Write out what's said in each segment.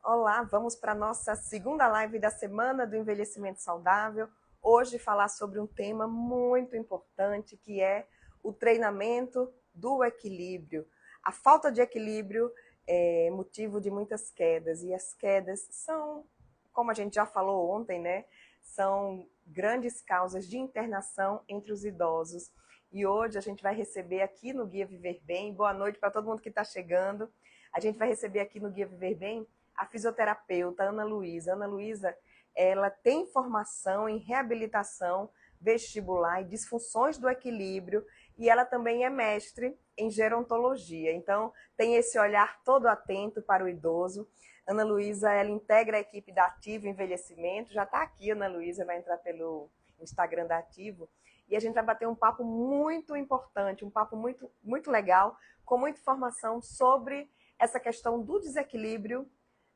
Olá, vamos para a nossa segunda live da semana do envelhecimento saudável. Hoje falar sobre um tema muito importante que é o treinamento do equilíbrio. A falta de equilíbrio é motivo de muitas quedas e as quedas são, como a gente já falou ontem, né? São grandes causas de internação entre os idosos. E hoje a gente vai receber aqui no Guia Viver Bem, boa noite para todo mundo que está chegando. A gente vai receber aqui no Guia Viver Bem a fisioterapeuta Ana Luísa. Ana Luísa, ela tem formação em reabilitação vestibular e disfunções do equilíbrio e ela também é mestre em gerontologia. Então, tem esse olhar todo atento para o idoso. Ana Luísa, ela integra a equipe da Ativo Envelhecimento. Já está aqui, Ana Luísa, vai entrar pelo Instagram da Ativo. E a gente vai bater um papo muito importante, um papo muito legal, com muita informação sobre essa questão do desequilíbrio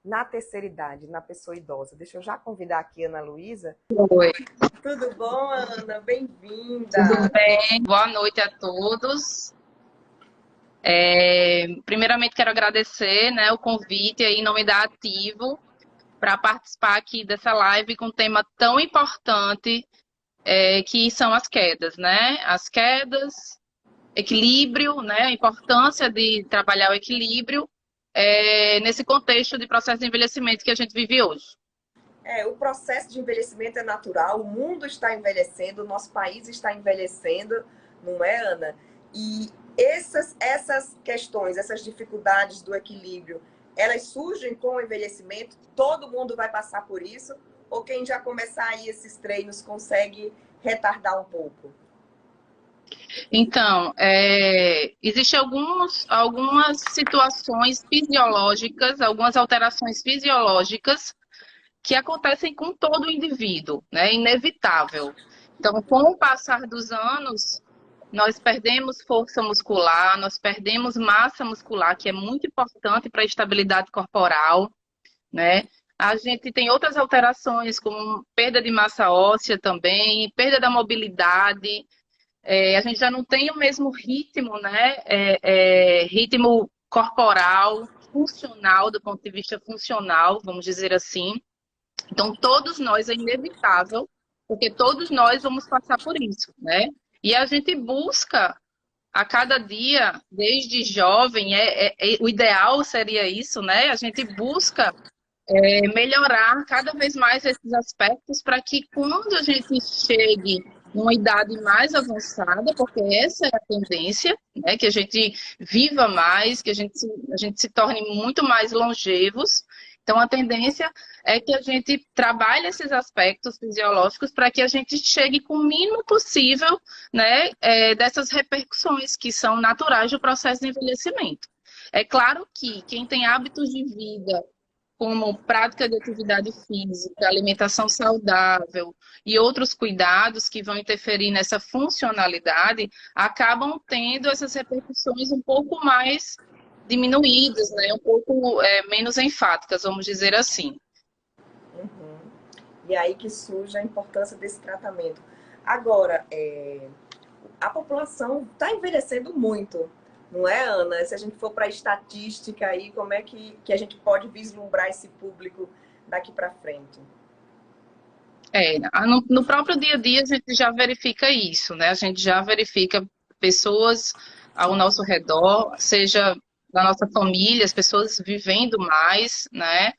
na terceira idade, na pessoa idosa. Deixa eu já convidar aqui a Ana Luísa. Oi, Tudo bom, Ana? tudo Bem-vinda. bem? Boa noite a todos. Primeiramente, quero agradecer, né, o convite aí em nome da Ativo para participar aqui dessa live com um tema tão importante que são as quedas, né? As quedas, equilíbrio, né? A importância de trabalhar o equilíbrio nesse contexto de processo de envelhecimento que a gente vive hoje. O processo de envelhecimento é natural, o mundo está envelhecendo, o nosso país está envelhecendo, não é, Ana? E essas questões, essas dificuldades do equilíbrio, elas surgem com o envelhecimento? Todo mundo vai passar por isso? Ou quem já começar aí esses treinos consegue retardar um pouco? Então, existem algumas situações fisiológicas, algumas alterações fisiológicas que acontecem com todo o indivíduo, né? É inevitável. Então, com o passar dos anos, nós perdemos força muscular, nós perdemos massa muscular, que é muito importante para a estabilidade corporal, né? A gente tem outras alterações, como perda de massa óssea também, perda da mobilidade. A gente já não tem o mesmo ritmo, né? Ritmo corporal, funcional, do ponto de vista funcional, vamos dizer assim. Então, todos nós é inevitável, porque todos nós vamos passar por isso, né? E a gente busca a cada dia, desde jovem, o ideal seria isso, né? A gente busca melhorar cada vez mais esses aspectos para que quando a gente chegue numa idade mais avançada, porque essa é a tendência, né, que a gente viva mais, que a gente se torne muito mais longevos. Então, a tendência é que a gente trabalhe esses aspectos fisiológicos para que a gente chegue com o mínimo possível, né, dessas repercussões que são naturais do processo de envelhecimento. É claro que quem tem hábitos de vida como prática de atividade física, alimentação saudável e outros cuidados que vão interferir nessa funcionalidade, acabam tendo essas repercussões um pouco mais diminuídas, né? Um pouco menos enfáticas, vamos dizer assim. Uhum. E aí que surge a importância desse tratamento. Agora, a população está envelhecendo muito, não é, Ana? Se a gente for para a estatística aí, como é que a gente pode vislumbrar esse público daqui para frente? No próprio dia a dia a gente já verifica isso, né? A gente já verifica pessoas ao nosso redor, seja da nossa família, as pessoas vivendo mais, né?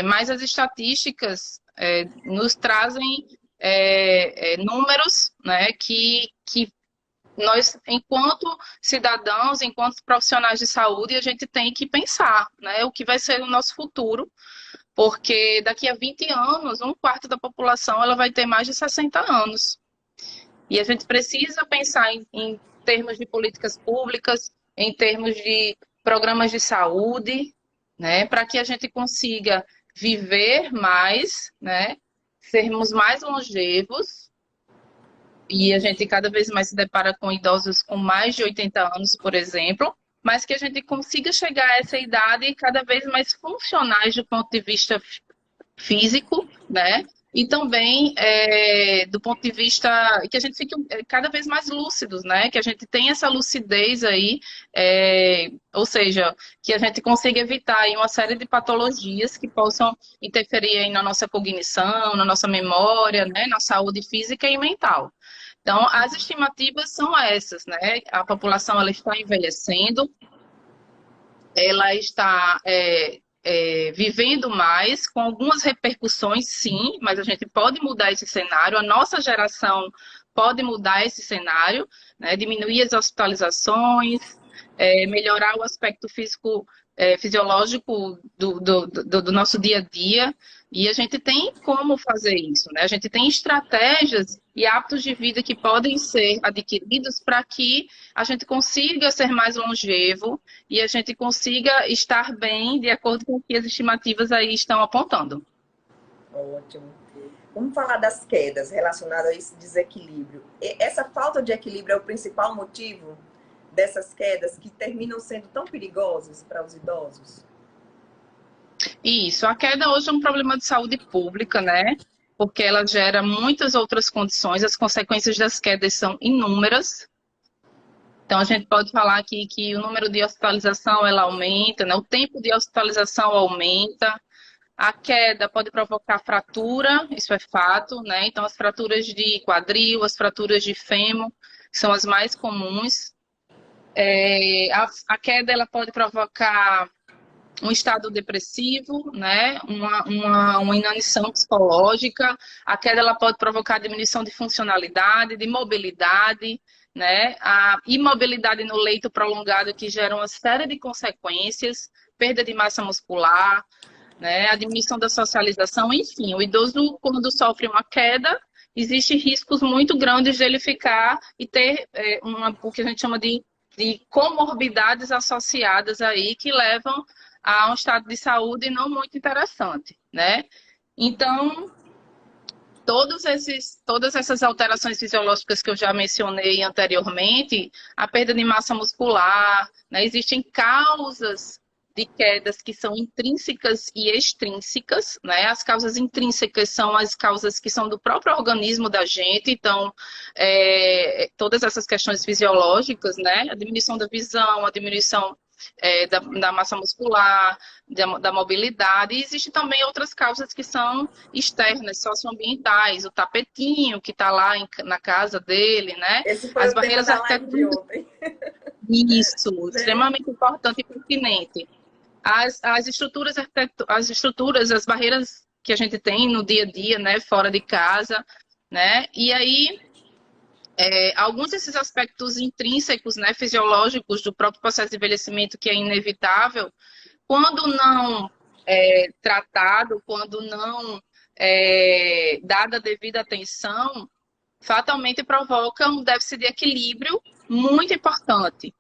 Mas as estatísticas nos trazem números, né? Que nós, enquanto cidadãos, enquanto profissionais de saúde, a gente tem que pensar, né? O que vai ser o nosso futuro, porque daqui a 20 anos, um quarto da população ela vai ter mais de 60 anos. E a gente precisa pensar em termos de políticas públicas, em termos de programas de saúde, né, para que a gente consiga viver mais, né, sermos mais longevos, e a gente cada vez mais se depara com idosos com mais de 80 anos, por exemplo, mas que a gente consiga chegar a essa idade cada vez mais funcionais do ponto de vista físico, né? E também do ponto de vista que a gente fique cada vez mais lúcidos, né? Que a gente tenha essa lucidez aí, ou seja, que a gente consiga evitar aí uma série de patologias que possam interferir aí na nossa cognição, na nossa memória, né? Na saúde física e mental. Então, as estimativas são essas, né? A população ela está envelhecendo, ela está vivendo mais, com algumas repercussões, sim, mas a gente pode mudar esse cenário. A nossa geração pode mudar esse cenário, né? Diminuir as hospitalizações, melhorar o aspecto físico, fisiológico do nosso dia a dia. E a gente tem como fazer isso, né? A gente tem estratégias e hábitos de vida que podem ser adquiridos para que a gente consiga ser mais longevo e a gente consiga estar bem de acordo com o que as estimativas aí estão apontando. Ótimo. Vamos falar das quedas relacionadas a esse desequilíbrio. Essa falta de equilíbrio é o principal motivo dessas quedas que terminam sendo tão perigosas para os idosos? Isso, a queda hoje é um problema de saúde pública, né? Porque ela gera muitas outras condições, as consequências das quedas são inúmeras. Então, a gente pode falar aqui que o número de hospitalização ela aumenta, né? O tempo de hospitalização aumenta, a queda pode provocar fratura, isso é fato, né? Então, as fraturas de quadril, as fraturas de fêmur, são as mais comuns. A queda ela pode provocar um estado depressivo, né? Uma inanição psicológica. A queda ela pode provocar diminuição de funcionalidade, de mobilidade, né? A imobilidade no leito prolongado que gera uma série de consequências, perda de massa muscular, né? A diminuição da socialização, enfim. O idoso, quando sofre uma queda, existem riscos muito grandes de ele ficar e ter o que a gente chama de comorbidades associadas aí que levam a um estado de saúde não muito interessante, né? Então, todas essas alterações fisiológicas que eu já mencionei anteriormente, a perda de massa muscular, né? Existem causas de quedas que são intrínsecas e extrínsecas, né? As causas intrínsecas são as causas que são do próprio organismo da gente, então, todas essas questões fisiológicas, né? A diminuição da visão, a diminuição da massa muscular, da mobilidade. E existem também outras causas que são externas, socioambientais, o tapetinho que está lá na casa dele, né? Esse foi as barreiras arquitetônicas. Isso, extremamente importante e pertinente. As estruturas, as barreiras que a gente tem no dia a dia, né, fora de casa, né? E aí alguns desses aspectos intrínsecos, né, fisiológicos do próprio processo de envelhecimento, que é inevitável, quando não tratado, quando não dada a devida atenção, fatalmente provoca um déficit de equilíbrio muito importante,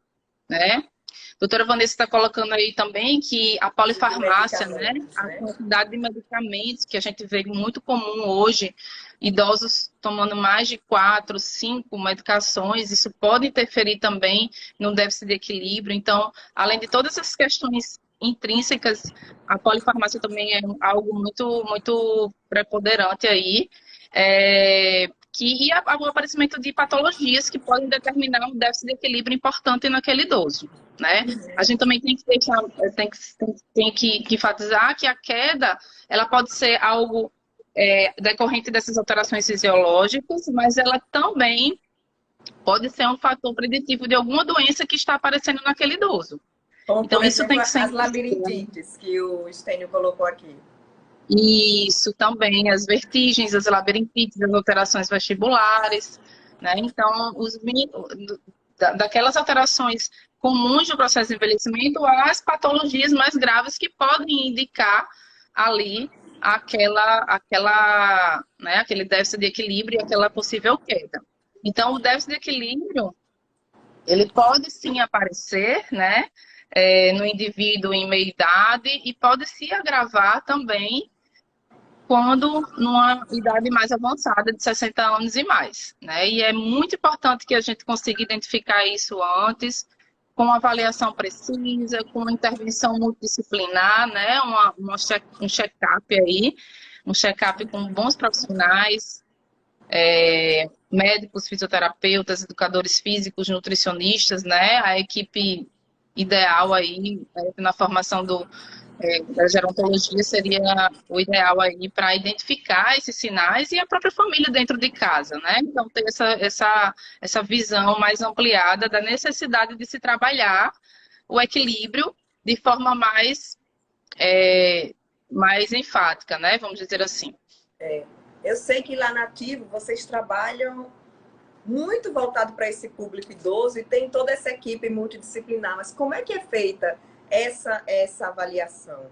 né? A doutora Vanessa está colocando aí também que a polifarmácia, né, a quantidade de medicamentos que a gente vê muito comum hoje, idosos tomando mais de 4, 5 medicações, isso pode interferir também no déficit de equilíbrio. Então, além de todas essas questões intrínsecas, a polifarmácia também é algo muito, muito preponderante aí. E o aparecimento de patologias que podem determinar um déficit de equilíbrio importante naquele idoso, né? A gente também tem que deixar, tem que enfatizar que a queda, ela pode ser algo decorrente dessas alterações fisiológicas, mas ela também pode ser um fator preditivo de alguma doença que está aparecendo naquele idoso. Como, então, isso tem que ser as labirintites que o Stênio colocou aqui. Isso, também, as vertigens, as labirintites, as alterações vestibulares, né? Então, daquelas alterações comuns do processo de envelhecimento, às patologias mais graves que podem indicar ali aquele déficit de equilíbrio e aquela possível queda. Então, o déficit de equilíbrio, ele pode sim aparecer, né? No indivíduo em meia idade e pode se agravar também quando numa idade mais avançada, de 60 anos e mais, né? E é muito importante que a gente consiga identificar isso antes, com uma avaliação precisa, com uma intervenção multidisciplinar, né? Um check-up aí, um check-up com bons profissionais, médicos, fisioterapeutas, educadores físicos, nutricionistas, né? A equipe ideal aí, na formação da gerontologia seria o ideal aí para identificar esses sinais e a própria família dentro de casa, né? Então, ter essa visão mais ampliada da necessidade de se trabalhar o equilíbrio de forma mais enfática, né? Vamos dizer assim. Eu sei que lá na Ativo vocês trabalham muito voltado para esse público idoso e tem toda essa equipe multidisciplinar, mas como é que é feita essa avaliação?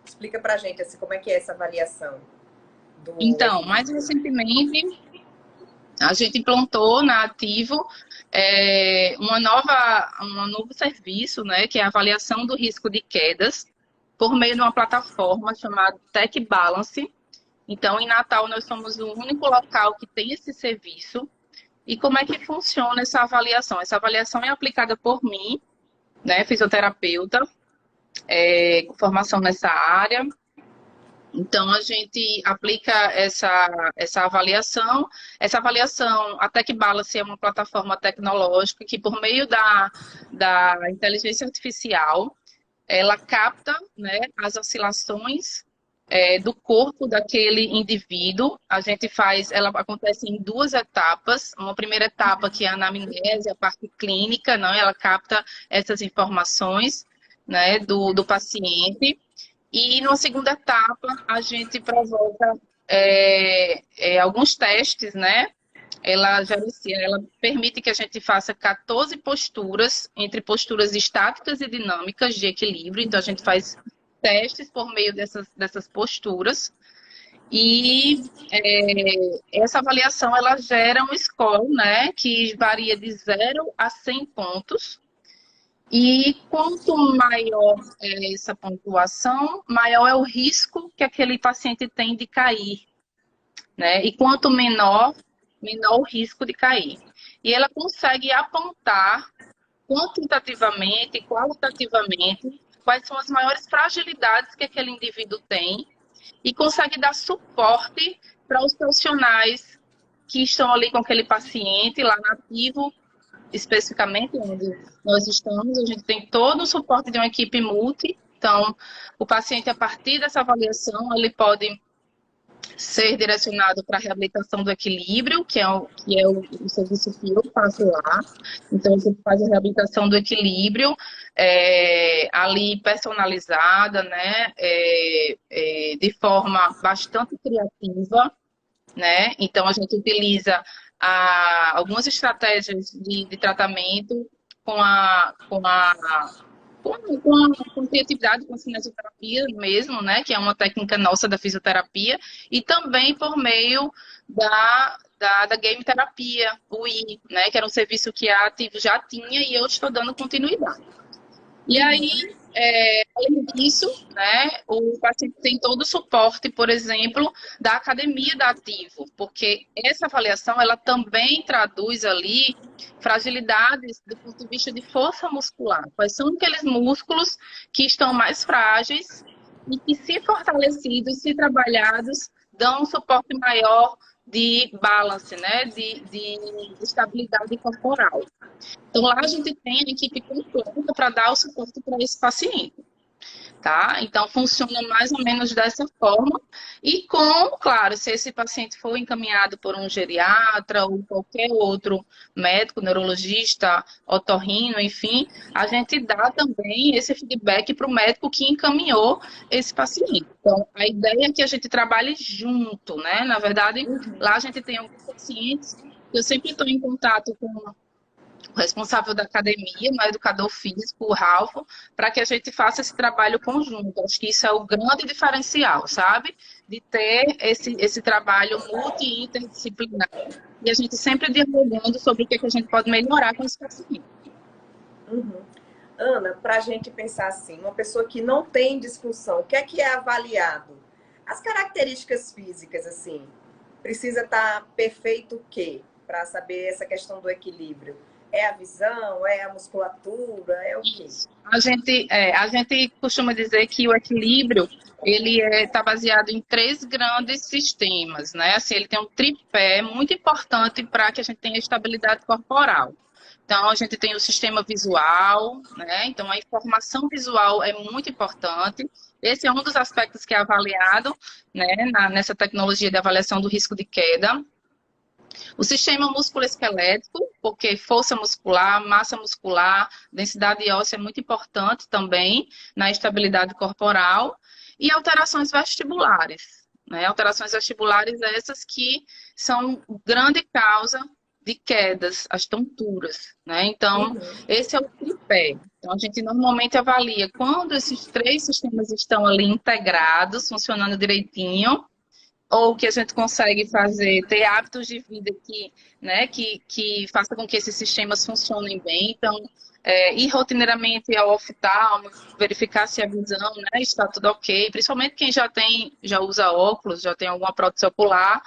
Explica para a gente assim, como é que é essa avaliação. Então, mais recentemente, a gente implantou na Ativo um novo serviço, né, que é a avaliação do risco de quedas, por meio de uma plataforma chamada Tech Balance. Então, em Natal, nós somos o único local que tem esse serviço. E como é que funciona essa avaliação? Essa avaliação é aplicada por mim, né, fisioterapeuta, com formação nessa área. Então, a gente aplica essa avaliação. Essa avaliação, a Tech Balance é uma plataforma tecnológica que, por meio da inteligência artificial, ela capta, né, as oscilações do corpo daquele indivíduo. Ela acontece em 2 etapas. Uma primeira etapa, que é a anamnese, a parte clínica, não, ela capta essas informações, né, do paciente. E numa segunda etapa, a gente provoca alguns testes, né? Ela permite que a gente faça 14 posturas, entre posturas estáticas e dinâmicas de equilíbrio. Então, a gente faz testes por meio dessas posturas. E essa avaliação, ela gera um score, né? Que varia de 0 a 100 pontos. E quanto maior é essa pontuação, maior é o risco que aquele paciente tem de cair, né? E quanto menor o risco de cair. E ela consegue apontar quantitativamente e qualitativamente quais são as maiores fragilidades que aquele indivíduo tem e consegue dar suporte para os profissionais que estão ali com aquele paciente lá na Ativo, especificamente onde nós estamos. A gente tem todo o suporte de uma equipe multi. Então, o paciente, a partir dessa avaliação, ele pode ser direcionado para a reabilitação do equilíbrio, que é o serviço que eu faço lá. Então, a gente faz a reabilitação do equilíbrio ali personalizada, né, de forma bastante criativa, né? Então, a gente utiliza algumas estratégias de tratamento com criatividade, com cinesioterapia mesmo, né? Que é uma técnica nossa da fisioterapia, e também por meio da game terapia, o I, né? Que era um serviço que a Ativo já tinha e eu estou dando continuidade. E aí, além disso, né, o paciente tem todo o suporte, por exemplo, da academia da Ativo, porque essa avaliação, ela também traduz ali fragilidades do ponto de vista de força muscular. Quais são aqueles músculos que estão mais frágeis e que, se fortalecidos, se trabalhados, dão um suporte maior de balance, né, de estabilidade corporal. Então, lá a gente tem a equipe completa para dar o suporte para esse paciente, tá? Então, funciona mais ou menos dessa forma. E claro, se esse paciente for encaminhado por um geriatra ou qualquer outro médico, neurologista, otorrino, enfim, a gente dá também esse feedback para o médico que encaminhou esse paciente. Então, a ideia é que a gente trabalhe junto, né? Na verdade, lá a gente tem alguns pacientes, eu sempre estou em contato com o responsável da academia, o educador físico, o Ralph, para que a gente faça esse trabalho conjunto. Acho que isso é o grande diferencial, sabe? De ter esse trabalho multi e interdisciplinar. E a gente sempre dialogando sobre o que a gente pode melhorar com esse paciente. Ana, para a gente pensar assim, uma pessoa que não tem disfunção, o que é avaliado? As características físicas, assim, precisa estar perfeito o quê? Para saber essa questão do equilíbrio. É a visão? É a musculatura? É o quê? A gente costuma dizer que o equilíbrio ele está baseado em três grandes sistemas, né? Assim, ele tem um tripé muito importante para que a gente tenha estabilidade corporal. Então, a gente tem o sistema visual, né? Então, a informação visual é muito importante. Esse é um dos aspectos que é avaliado, né, nessa tecnologia de avaliação do risco de queda. O sistema musculoesquelético, porque força muscular, massa muscular, densidade óssea é muito importante também na estabilidade corporal. E alterações vestibulares, né? Alterações vestibulares essas que são grande causa de quedas, as tonturas, né? Então, esse é o tripé. Então, a gente normalmente avalia quando esses três sistemas estão ali integrados, funcionando direitinho, ou que a gente consegue fazer, ter hábitos de vida que faça com que esses sistemas funcionem bem. Então, ir rotineiramente ao oftalmo, verificar se a visão, né, está tudo ok, principalmente quem já usa óculos, já tem alguma prótese ocular,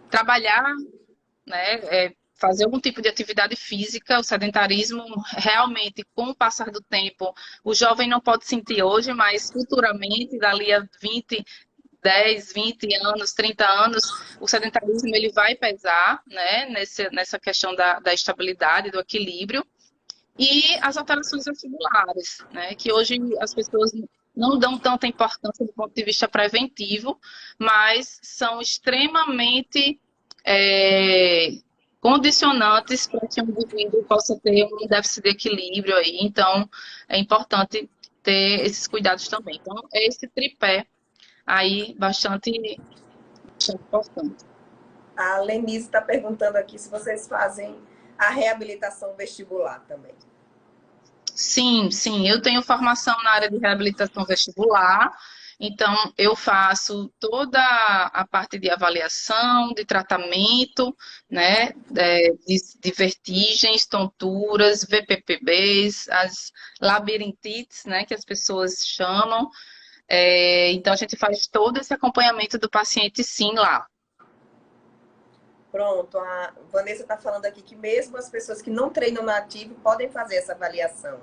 trabalhar, né, fazer algum tipo de atividade física. O sedentarismo, realmente, com o passar do tempo, o jovem não pode sentir hoje, mas futuramente, dali a 10, 20 anos, 30 anos, o sedentarismo ele vai pesar, né, nessa questão da estabilidade, do equilíbrio. E as alterações vestibulares, né, que hoje as pessoas não dão tanta importância do ponto de vista preventivo, mas são extremamente condicionantes para que um indivíduo possa ter um déficit de equilíbrio aí. Então, é importante ter esses cuidados também. Então, é esse tripé aí bastante importante. A Lenise está perguntando aqui se vocês fazem a reabilitação vestibular também. Sim, sim. Eu tenho formação na área de reabilitação vestibular, então eu faço toda a parte de avaliação, de tratamento, né, de vertigens, tonturas, VPPBs, as labirintites, né, que as pessoas chamam. Então a gente faz todo esse acompanhamento do paciente, sim, lá. Pronto, a Vanessa está falando aqui que mesmo as pessoas que não treinam no ativo podem fazer essa avaliação,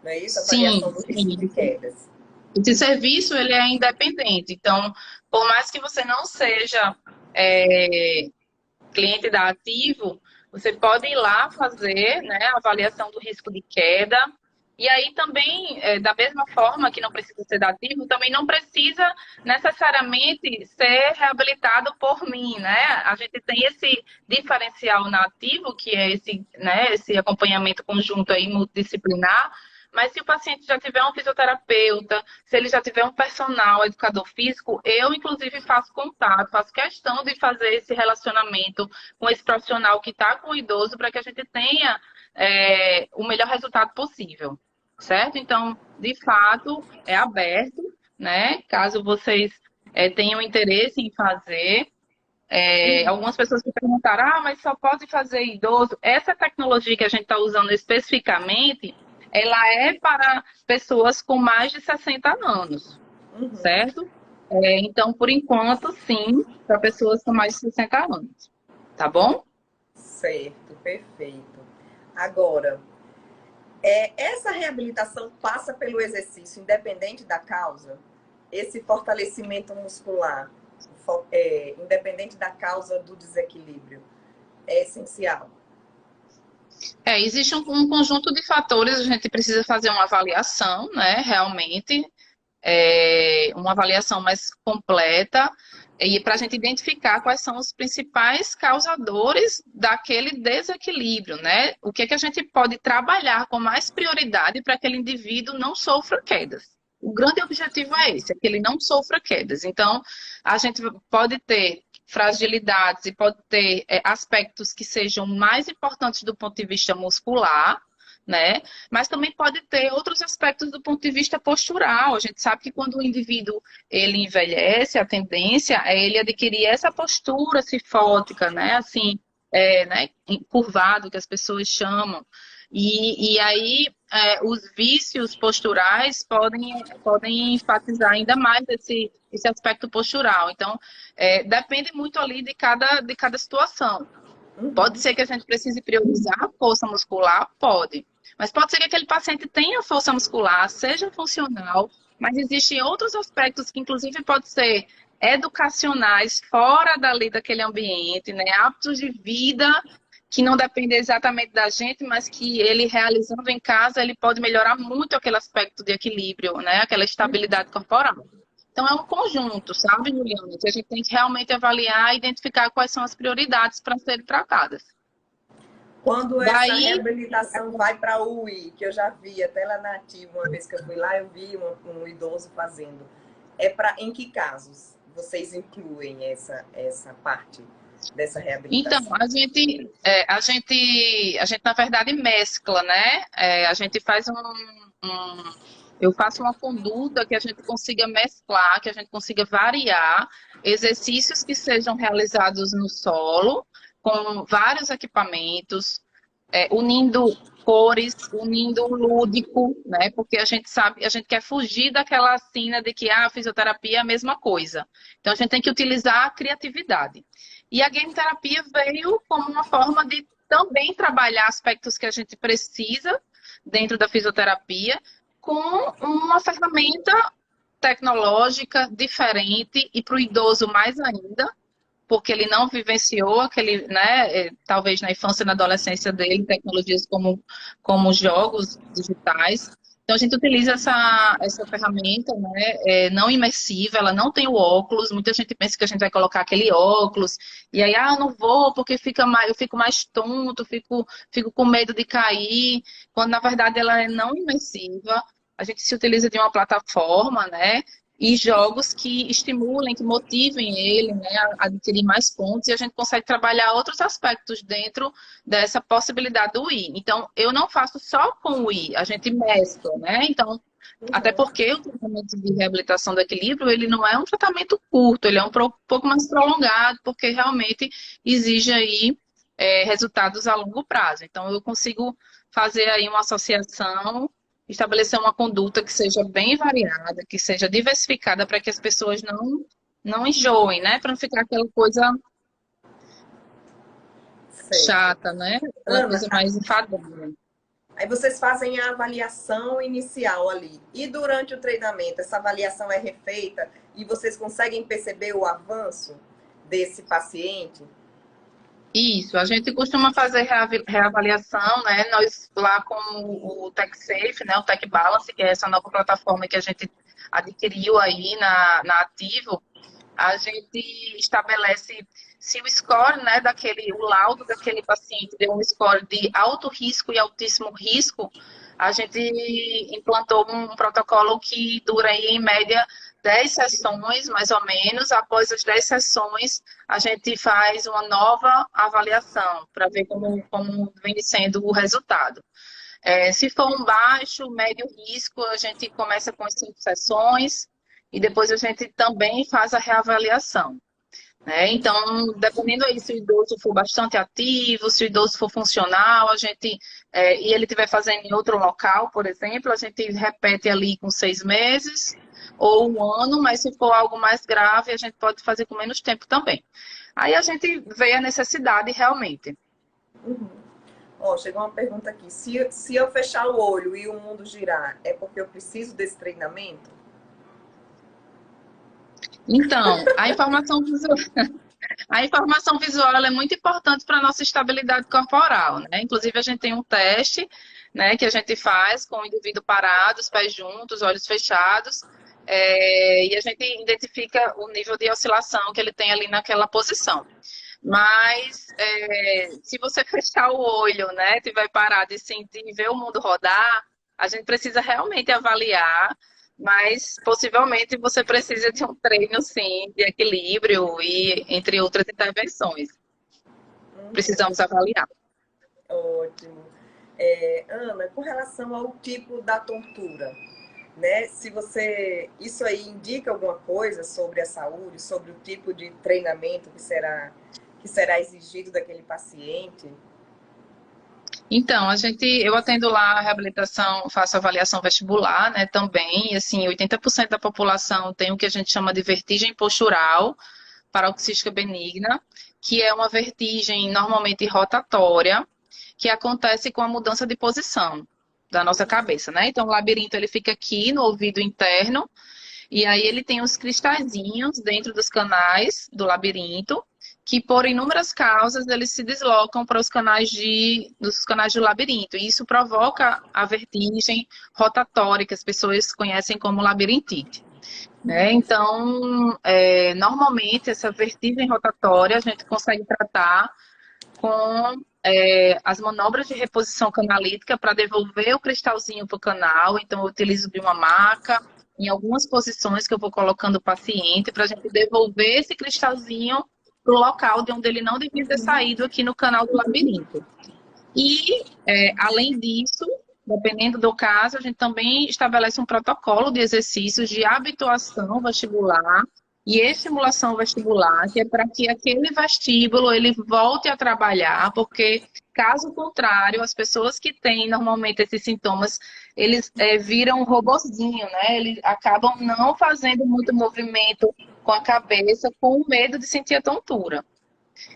não é isso? A avaliação do risco de quedas. Esse serviço, ele é independente, então, por mais que você não seja cliente da Ativo, você pode ir lá fazer, né, a avaliação do risco de queda. E aí também, da mesma forma que não precisa ser da Ativo, também não precisa necessariamente ser reabilitado por mim, né? A gente tem esse diferencial na Ativo, que é esse, né, esse acompanhamento conjunto aí multidisciplinar. Mas se o paciente já tiver um fisioterapeuta, se ele já tiver um personal, educador físico, eu, inclusive, faço contato, faço questão de fazer esse relacionamento com esse profissional que está com o idoso para que a gente tenha o melhor resultado possível, certo? Então, de fato, é aberto, né? Caso vocês tenham interesse em fazer. Algumas pessoas me perguntaram, mas só pode fazer idoso? Essa tecnologia que a gente está usando especificamente, ela é para pessoas com mais de 60 anos, certo? Então, por enquanto, sim, para pessoas com mais de 60 anos, tá bom? Certo, perfeito. Agora, essa reabilitação passa pelo exercício, independente da causa? Esse fortalecimento muscular, independente da causa do desequilíbrio, é essencial? Existe um conjunto de fatores, a gente precisa fazer uma avaliação, né, realmente, uma avaliação mais completa, e para a gente identificar quais são os principais causadores daquele desequilíbrio, né? O que é que a gente pode trabalhar com mais prioridade para que aquele indivíduo não sofra quedas. O grande objetivo é esse, é que ele não sofra quedas. Então, a gente pode ter fragilidades e pode ter aspectos que sejam mais importantes do ponto de vista muscular, né? Mas também pode ter outros aspectos do ponto de vista postural. A gente sabe que quando o indivíduo ele envelhece, a tendência é ele adquirir essa postura cifótica, né? Assim, né? Curvado, que as pessoas chamam. E aí os vícios posturais podem enfatizar ainda mais esse aspecto postural. Então, depende muito ali de cada situação. Pode Uhum. ser que a gente precise priorizar a força muscular? Pode. Mas pode ser que aquele paciente tenha força muscular, seja funcional, mas existem outros aspectos que, inclusive, podem ser educacionais, fora dali daquele ambiente, né? Hábitos de vida que não dependem exatamente da gente, mas que ele realizando em casa, ele pode melhorar muito aquele aspecto de equilíbrio, né? Aquela estabilidade corporal. Então, é um conjunto, sabe, Juliana? Que a gente tem que realmente avaliar e identificar quais são as prioridades para serem tratadas. Quando essa Daí, reabilitação vai para a UI, que eu já vi até lá na ativa, uma vez que eu fui lá, eu vi um idoso fazendo. Em que casos vocês incluem essa parte dessa então, reabilitação? a gente na verdade mescla, né? A gente faz eu faço uma conduta que a gente consiga mesclar, que a gente consiga variar exercícios que sejam realizados no solo, com vários equipamentos, unindo cores, unindo o lúdico, né? Porque a gente sabe, a gente quer fugir daquela sina de que a fisioterapia é a mesma coisa. Então a gente tem que utilizar a criatividade. E a game terapia veio como uma forma de também trabalhar aspectos que a gente precisa dentro da fisioterapia com uma ferramenta tecnológica diferente e para o idoso mais ainda, porque ele não vivenciou aquele, né, talvez na infância e na adolescência dele, tecnologias como jogos digitais. Então, a gente utiliza essa ferramenta, né, não imersiva, ela não tem o óculos. Muita gente pensa que a gente vai colocar aquele óculos, e aí, não vou, porque eu fico mais tonto, fico com medo de cair, quando na verdade ela é não imersiva. A gente se utiliza de uma plataforma, né, e jogos que estimulem, que motivem ele, né, a adquirir mais pontos, e a gente consegue trabalhar outros aspectos dentro dessa possibilidade do I. Então, eu não faço só com o I, a gente mescla, né? Então, até Uhum. porque o tratamento de reabilitação do equilíbrio, ele não é um tratamento curto, ele é pouco mais prolongado, porque realmente exige aí resultados a longo prazo. Então, eu consigo fazer aí uma associação, estabelecer uma conduta que seja bem variada, que seja diversificada para que as pessoas não enjoem, né? Para não ficar aquela coisa Certo. chata, né? Aquela Ana, coisa mais enfadonha. aí vocês fazem a avaliação inicial ali. E durante o treinamento, essa avaliação é refeita e vocês conseguem perceber o avanço desse paciente? Isso, a gente costuma fazer reavaliação, né? Nós lá com o TechSafe, né? O Tech Balance, que é essa nova plataforma que a gente adquiriu aí na Ativo, a gente estabelece se o score, né, o laudo daquele paciente deu um score de alto risco e altíssimo risco, a gente implantou um protocolo que dura aí, em média, 10 sessões, mais ou menos. Após as 10 sessões, a gente faz uma nova avaliação para ver como vem sendo o resultado. Se for um baixo, médio risco, a gente começa com as 5 sessões e depois a gente também faz a reavaliação. Né? Então, dependendo aí se o idoso for bastante ativo, se o idoso for funcional, e ele estiver fazendo em outro local, por exemplo, a gente repete ali com 6 meses ou um ano, mas se for algo mais grave, a gente pode fazer com menos tempo também. Aí a gente vê a necessidade realmente. Uhum. Ó, chegou uma pergunta aqui. Se eu fechar o olho e o mundo girar, é porque eu preciso desse treinamento? Então, a informação visual ela é muito importante para a nossa estabilidade corporal, né? Inclusive, a gente tem um teste, né, que a gente faz com o indivíduo parado, os pés juntos, olhos fechados, e a gente identifica o nível de oscilação que ele tem ali naquela posição. Mas se você fechar o olho, né, tiver parado e sentir, ver o mundo rodar, a gente precisa realmente avaliar, mas possivelmente você precisa de um treino, sim, de equilíbrio e entre outras intervenções. Uhum. Precisamos avaliar. Ótimo. Ana, com relação ao tipo da tontura, né? Se você. Isso aí indica alguma coisa sobre a saúde, sobre o tipo de treinamento que será exigido daquele paciente? Então, eu atendo lá a reabilitação, faço avaliação vestibular, né, também, e assim, 80% da população tem o que a gente chama de vertigem postural paroxística benigna, que é uma vertigem normalmente rotatória, que acontece com a mudança de posição da nossa cabeça, né? Então, o labirinto ele fica aqui no ouvido interno, e aí ele tem os cristalzinhos dentro dos canais do labirinto, que por inúmeras causas eles se deslocam para os dos canais do labirinto. E isso provoca a vertigem rotatória, que as pessoas conhecem como labirintite. Né? Então, normalmente essa vertigem rotatória a gente consegue tratar com as manobras de reposição canalítica para devolver o cristalzinho para o canal. Então, eu utilizo de uma maca, em algumas posições que eu vou colocando o paciente, para a gente devolver esse cristalzinho para o local de onde ele não devia ter saído aqui no canal do labirinto. E, além disso, dependendo do caso, a gente também estabelece um protocolo de exercícios de habituação vestibular e estimulação vestibular, que é para que aquele vestíbulo ele volte a trabalhar, porque caso contrário, as pessoas que têm normalmente esses sintomas, eles viram um robozinho, né? Eles acabam não fazendo muito movimento com a cabeça, com medo de sentir a tontura.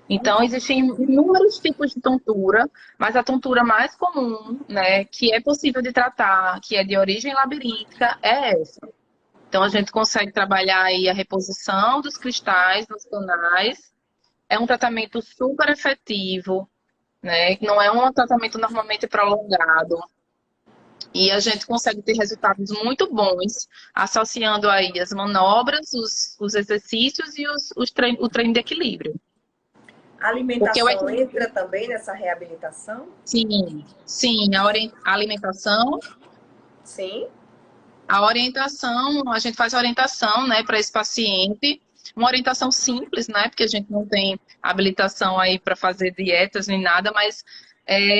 Então, existem inúmeros tipos de tontura, mas a tontura mais comum, né, que é possível de tratar, que é de origem labiríntica, é essa. Então, a gente consegue trabalhar aí a reposição dos cristais nos canais. É um tratamento super efetivo, né? Não é um tratamento normalmente prolongado. E a gente consegue ter resultados muito bons, associando aí as manobras, os exercícios e o treino de equilíbrio. A alimentação entra também nessa reabilitação? Sim, a alimentação. Sim. A orientação, a gente faz a orientação, né, para esse paciente, uma orientação simples, né, porque a gente não tem habilitação aí para fazer dietas nem nada, mas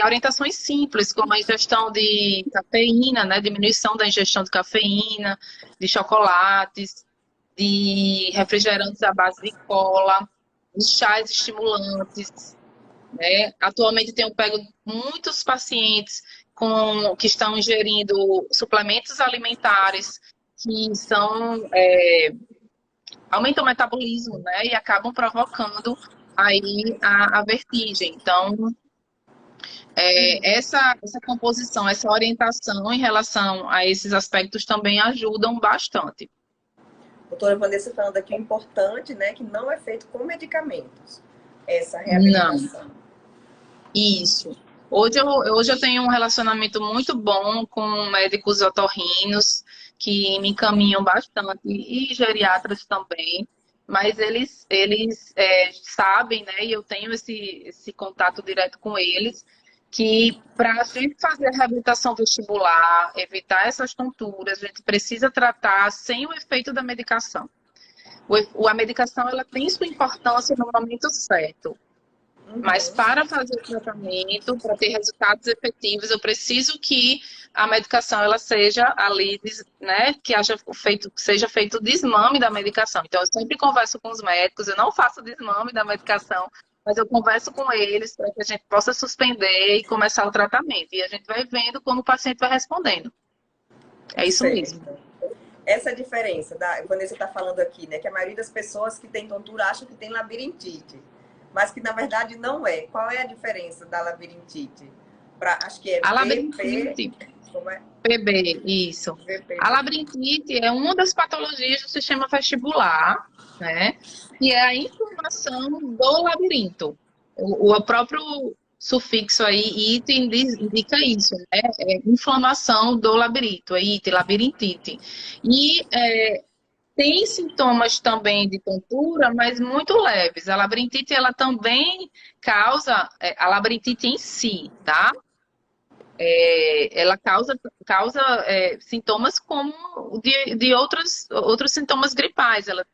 orientações simples, como a ingestão de cafeína, né, diminuição da ingestão de cafeína, de chocolates, de refrigerantes à base de cola, de chás estimulantes, né? Atualmente tenho pego muitos pacientes que estão ingerindo suplementos alimentares que aumentam o metabolismo, né? E acabam provocando aí a vertigem. Então, essa composição, essa orientação em relação a esses aspectos também ajudam bastante. Doutora Vanessa falando aqui o importante, né, que não é feito com medicamentos, essa reabilitação. Não. Isso. Hoje eu tenho um relacionamento muito bom com médicos otorrinos que me encaminham bastante e geriatras também, mas eles sabem, né, e eu tenho esse contato direto com eles, que para a gente fazer a reabilitação vestibular, evitar essas tonturas, a gente precisa tratar sem o efeito da medicação. A medicação ela tem sua importância no momento certo. Mas para fazer o tratamento, para ter resultados efetivos, eu preciso que a medicação ela seja ali, né, que seja feito o desmame da medicação. Então, eu sempre converso com os médicos, eu não faço o desmame da medicação, mas eu converso com eles para que a gente possa suspender e começar o tratamento. E a gente vai vendo como o paciente vai respondendo. É isso mesmo. Essa é a diferença, quando você está falando aqui, né, que a maioria das pessoas que tem tontura acham que tem labirintite, mas que na verdade não é. Qual é a diferença da labirintite? Acho que é a labirintite. Como é? PB, isso. VP. A labirintite é uma das patologias do sistema vestibular, né? E é a inflamação do labirinto. O próprio sufixo aí, ite, indica isso, né? É inflamação do labirinto, é ite, labirintite. E tem sintomas também de tontura, mas muito leves. A labirintite, ela também causa, a labirintite em si, tá? Ela causa sintomas como de outros sintomas gripais. Ela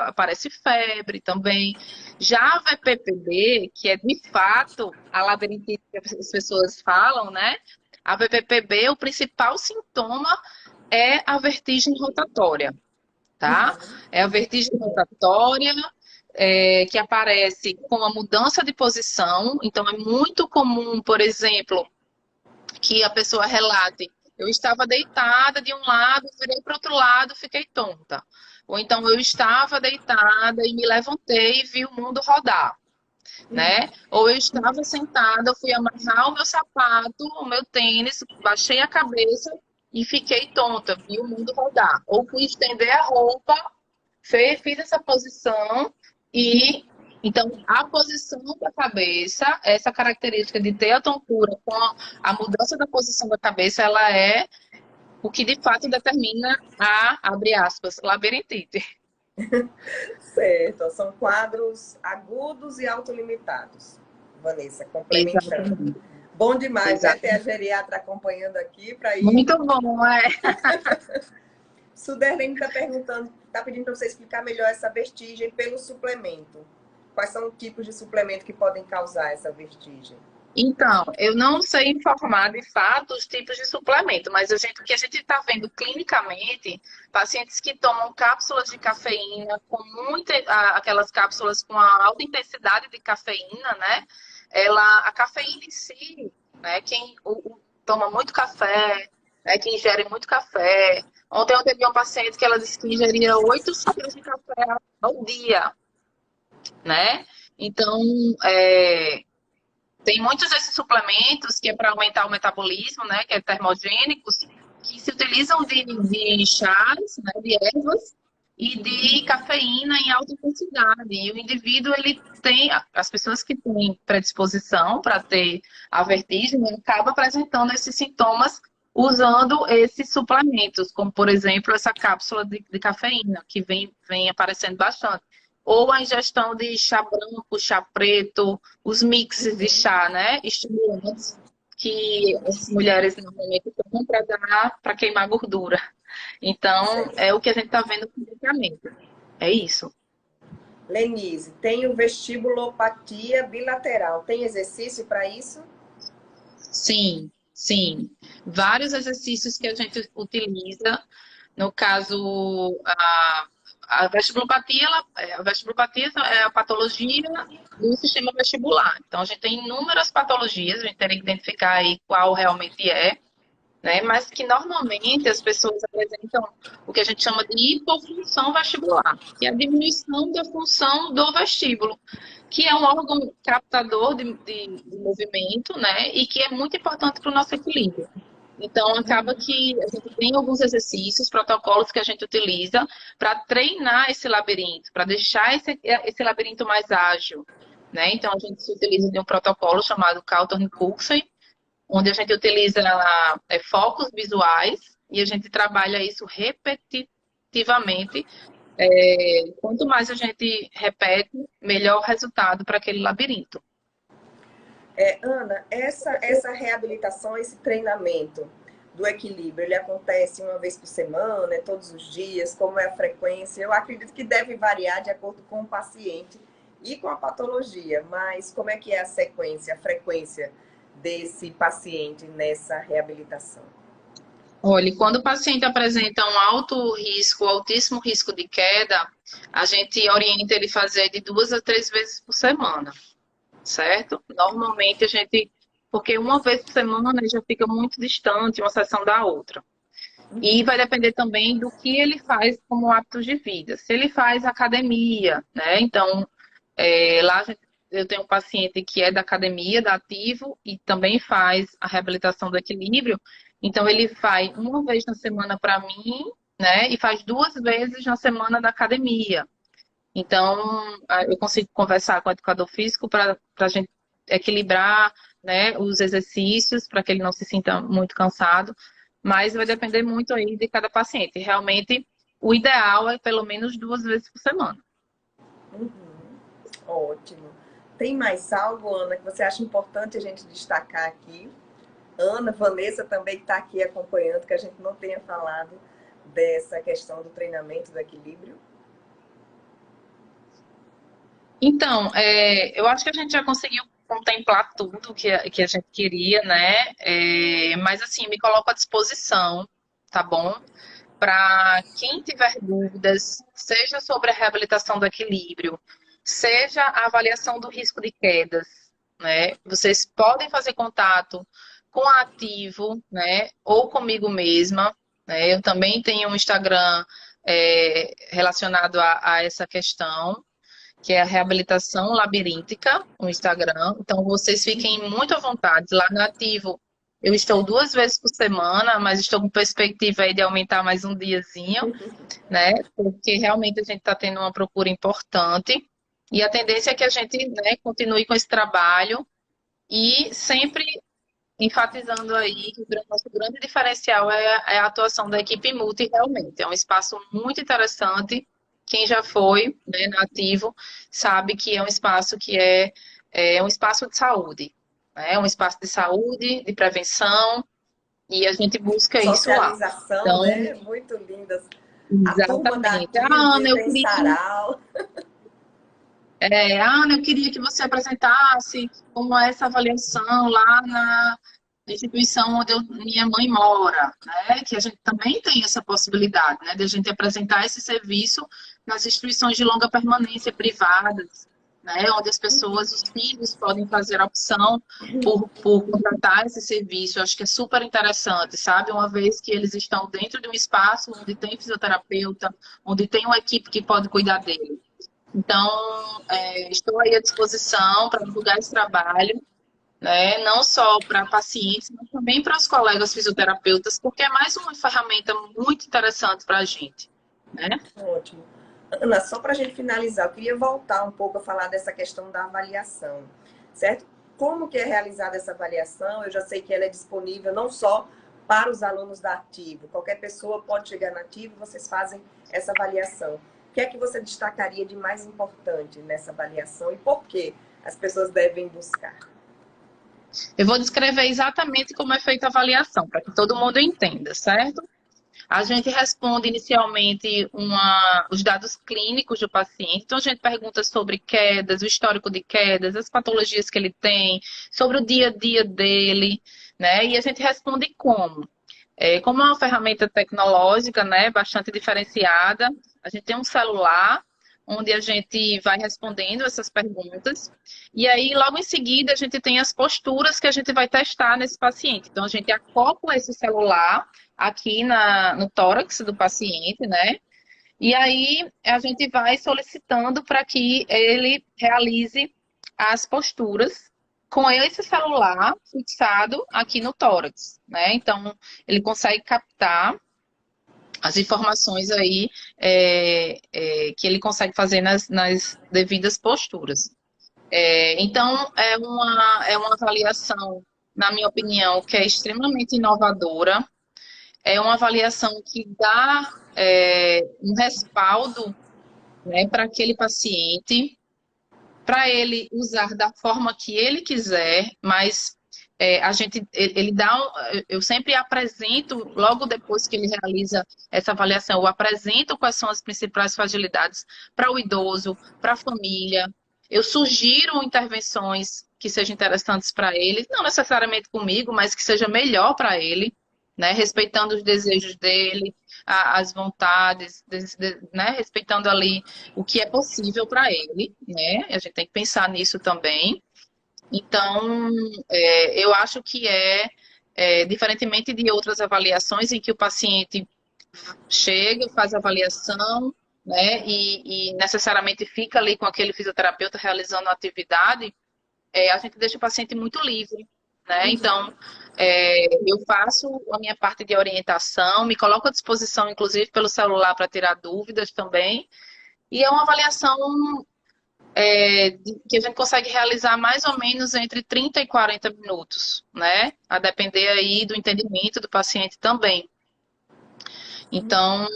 aparece febre também. Já a VPPB, que é de fato a labirintite que as pessoas falam, né? A VPPB, o principal sintoma é a vertigem rotatória. Tá? É a vertigem rotatória que aparece com a mudança de posição. Então, é muito comum, por exemplo, que a pessoa relate: eu estava deitada de um lado, virei para o outro lado, fiquei tonta. Ou então, eu estava deitada e me levantei e vi o mundo rodar. né? Ou eu estava sentada, eu fui amarrar o meu sapato, o meu tênis, baixei a cabeça e fiquei tonta, vi o mundo rodar. Ou fui estender a roupa, fiz essa posição e então a posição da cabeça, essa característica de ter a tontura com a mudança da posição da cabeça, ela é o que de fato determina a, abre aspas, labirintite. Certo, são quadros agudos e autolimitados. Vanessa, complementando. Exatamente. Bom demais, né? Ter a Exatamente. geriatra acompanhando aqui para ir. Muito bom, é. Suderlene está perguntando, está pedindo para você explicar melhor essa vertigem pelo suplemento. Quais são os tipos de suplemento que podem causar essa vertigem? Então, eu não sei informar de fato os tipos de suplemento, mas o que a gente está vendo clinicamente, pacientes que tomam cápsulas de cafeína, com aquelas cápsulas com a alta intensidade de cafeína, né? A cafeína em si, né? Quem toma muito café, né? Quem ingere muito café. Ontem eu teve uma paciente que ela disse que ingeria 8 xícaras de café ao dia, né? Então, tem muitos desses suplementos que é para aumentar o metabolismo, né, que é termogênicos, que se utilizam de chás, né, de ervas e de cafeína em alta intensidade. E o indivíduo, ele tem, as pessoas que têm predisposição para ter a vertigem, né, acaba apresentando esses sintomas usando esses suplementos, como, por exemplo, essa cápsula de cafeína, que vem aparecendo bastante. Ou a ingestão de chá branco, chá preto, os mixes de chá, né? Estimulantes que as mulheres normalmente tomam para dar, para queimar gordura. Então, é o que a gente está vendo clinicamente. É isso. Lenise, tenho vestibulopatia bilateral. Tem exercício para isso? Sim, sim. Vários exercícios que a gente utiliza. No caso, a vestibulopatia, a vestibulopatia é a patologia do sistema vestibular. Então, a gente tem inúmeras patologias, a gente teria que identificar aí qual realmente é, né? Mas que normalmente as pessoas apresentam o que a gente chama de hipofunção vestibular, que é a diminuição da função do vestíbulo, que é um órgão captador de movimento, né? E que é muito importante para o nosso equilíbrio. Então, acaba que a gente tem alguns exercícios, protocolos que a gente utiliza para treinar esse labirinto, para deixar esse labirinto mais ágil, né? Então, a gente se utiliza de um protocolo chamado Caltorn-Cookson, onde a gente utiliza focos visuais e a gente trabalha isso repetitivamente. Quanto mais a gente repete, melhor o resultado para aquele labirinto. Ana, essa reabilitação, esse treinamento do equilíbrio, ele acontece uma vez por semana, todos os dias? Como é a frequência? Eu acredito que deve variar de acordo com o paciente e com a patologia, mas como é que é a sequência, a frequência desse paciente nessa reabilitação? Olha, quando o paciente apresenta um alto risco, altíssimo risco de queda, a gente orienta ele fazer de 2 a 3 vezes por semana, certo? Normalmente a gente, porque uma vez por semana já fica muito distante uma sessão da outra. E vai depender também do que ele faz como hábitos de vida. Se ele faz academia, né? Então, lá eu tenho um paciente que é da academia, da Ativo, e também faz a reabilitação do equilíbrio. Então, ele faz uma vez na semana para mim, né? E faz 2 vezes na semana da academia. Então, eu consigo conversar com o educador físico para a gente equilibrar, né, os exercícios, para que ele não se sinta muito cansado. Mas vai depender muito aí de cada paciente. Realmente, o ideal é pelo menos 2 vezes por semana. Uhum. Ótimo. Tem mais algo, Ana, que você acha importante a gente destacar aqui? Ana, Vanessa também está aqui acompanhando, que a gente não tenha falado dessa questão do treinamento do equilíbrio. Então, eu acho que a gente já conseguiu contemplar tudo que a gente queria, né? Mas assim, me coloco à disposição, tá bom? Para quem tiver dúvidas, seja sobre a reabilitação do equilíbrio, seja a avaliação do risco de quedas, né? Vocês podem fazer contato com a Ativo, né? Ou comigo mesma, né? Eu também tenho um Instagram relacionado a essa questão. que é a Reabilitação Labiríntica, no Instagram. Então, vocês fiquem muito à vontade. Lá no Ativo, eu estou 2 vezes por semana, mas estou com perspectiva aí de aumentar mais um diazinho, né? Porque realmente a gente está tendo uma procura importante. E a tendência é que a gente, né, continue com esse trabalho e sempre enfatizando aí que o nosso grande diferencial é a atuação da equipe multi, realmente. É um espaço muito interessante. Quem já foi, né, na Ativo sabe que é um espaço que é um espaço de saúde. Né? É um espaço de saúde, de prevenção, e a gente busca isso lá. Socialização, Então, né? Muito lindas. A turma da exatamente. Ative Ana, eu tem queria sarau. Ana, eu queria que você apresentasse como é essa avaliação lá na instituição onde minha mãe mora, né? Que a gente também tem essa possibilidade, né? De a gente apresentar esse serviço nas instituições de longa permanência privadas, né? Onde as pessoas, os filhos, podem fazer a opção por contratar esse serviço. Eu acho que é super interessante, sabe? Uma vez que eles estão dentro de um espaço onde tem fisioterapeuta, onde tem uma equipe que pode cuidar dele. Então, estou aí à disposição para divulgar esse trabalho, né? Não só para pacientes, mas também para os colegas fisioterapeutas, porque é mais uma ferramenta muito interessante para a gente, né? Ótimo. Ana, só para a gente finalizar, eu queria voltar um pouco a falar dessa questão da avaliação, certo? Como que é realizada essa avaliação? Eu já sei que ela é disponível não só para os alunos da Ativo, qualquer pessoa pode chegar na Ativo e vocês fazem essa avaliação. O que é que você destacaria de mais importante nessa avaliação e por que as pessoas devem buscar? Eu vou descrever exatamente como é feita a avaliação, para que todo mundo entenda, certo? A gente responde inicialmente os dados clínicos do paciente. Então, a gente pergunta sobre quedas, o histórico de quedas, as patologias que ele tem, sobre o dia a dia dele, né? E a gente responde como? Como é uma ferramenta tecnológica, né, bastante diferenciada, a gente tem um celular onde a gente vai respondendo essas perguntas. E aí, logo em seguida, a gente tem as posturas que a gente vai testar nesse paciente. Então, a gente acopla esse celular aqui no tórax do paciente, né? E aí, a gente vai solicitando para que ele realize as posturas com esse celular fixado aqui no tórax, né? Então, ele consegue captar as informações aí que ele consegue fazer nas devidas posturas. Então, é uma avaliação, na minha opinião, que é extremamente inovadora, é uma avaliação que dá um respaldo, né, para aquele paciente, para ele usar da forma que ele quiser, mas ele dá, eu sempre apresento, logo depois que ele realiza essa avaliação, eu apresento quais são as principais fragilidades para o idoso, para a família, eu sugiro intervenções que sejam interessantes para ele, não necessariamente comigo, mas que seja melhor para ele, né, respeitando os desejos dele, as vontades, né, respeitando ali o que é possível para ele, né? A gente tem que pensar nisso também. Então, eu acho que diferentemente de outras avaliações em que o paciente chega, faz a avaliação, né, e necessariamente fica ali com aquele fisioterapeuta realizando a atividade, a gente deixa o paciente muito livre, né? Então, eu faço a minha parte de orientação, me coloco à disposição, inclusive, pelo celular para tirar dúvidas também, e é uma avaliação que a gente consegue realizar mais ou menos entre 30 e 40 minutos, né? A depender aí do entendimento do paciente também. Então,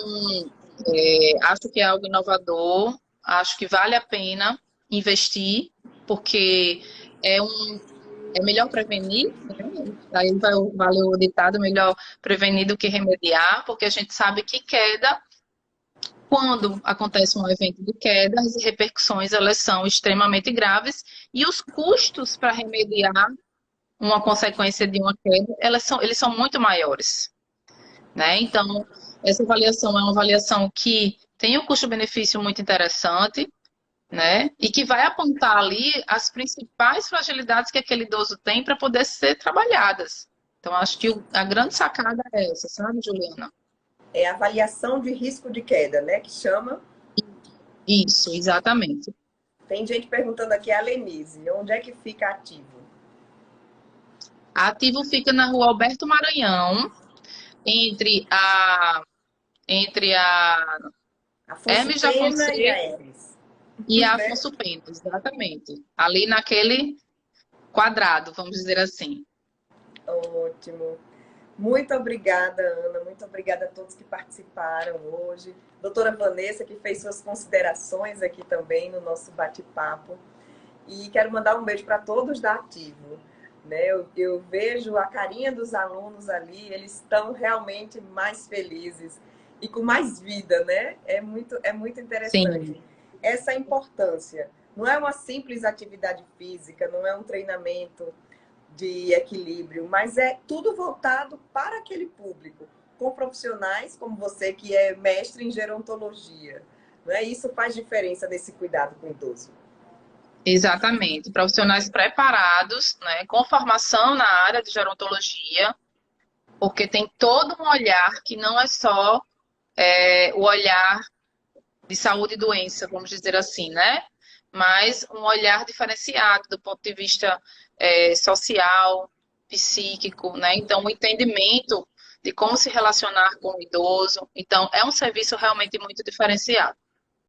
acho que é algo inovador, acho que vale a pena investir, porque é melhor prevenir, né? Aí vale o ditado, melhor prevenir do que remediar, porque a gente sabe que queda, quando acontece um evento de queda, as repercussões elas são extremamente graves e os custos para remediar uma consequência de uma queda, eles são muito maiores, né? Então, essa avaliação é uma avaliação que tem um custo-benefício muito interessante, né? E que vai apontar ali as principais fragilidades que aquele idoso tem para poder ser trabalhadas. Então, acho que a grande sacada é essa, sabe, Juliana? É avaliação de risco de queda, né? Que chama. Isso, exatamente. Tem gente perguntando aqui, a Lenise, onde é que fica ativo? A Ativo fica na rua Alberto Maranhão, entre a Afonso Hermes da Pena e a Fonseca Hermes, e a né? Afonso Pena, exatamente. Ali naquele quadrado, vamos dizer assim. Ótimo. Muito obrigada, Ana. Muito obrigada a todos que participaram hoje. Doutora Vanessa, que fez suas considerações aqui também no nosso bate-papo. E quero mandar um beijo para todos da Ativo. Né? Eu vejo a carinha dos alunos ali, eles estão realmente mais felizes e com mais vida, né? É muito Sim, interessante. Essa importância. Não é uma simples atividade física, não é um treinamento de equilíbrio, mas é tudo voltado para aquele público, com profissionais como você, que é mestre em gerontologia. Não é? Isso faz diferença nesse cuidado com o idoso. exatamente. Profissionais preparados, né, com formação na área de gerontologia, porque tem todo um olhar que não é só o olhar de saúde e doença, vamos dizer assim, né? Mas um olhar diferenciado do ponto de vista social, psíquico, né? Então, o entendimento de como se relacionar com o idoso. Então, é um serviço realmente muito diferenciado.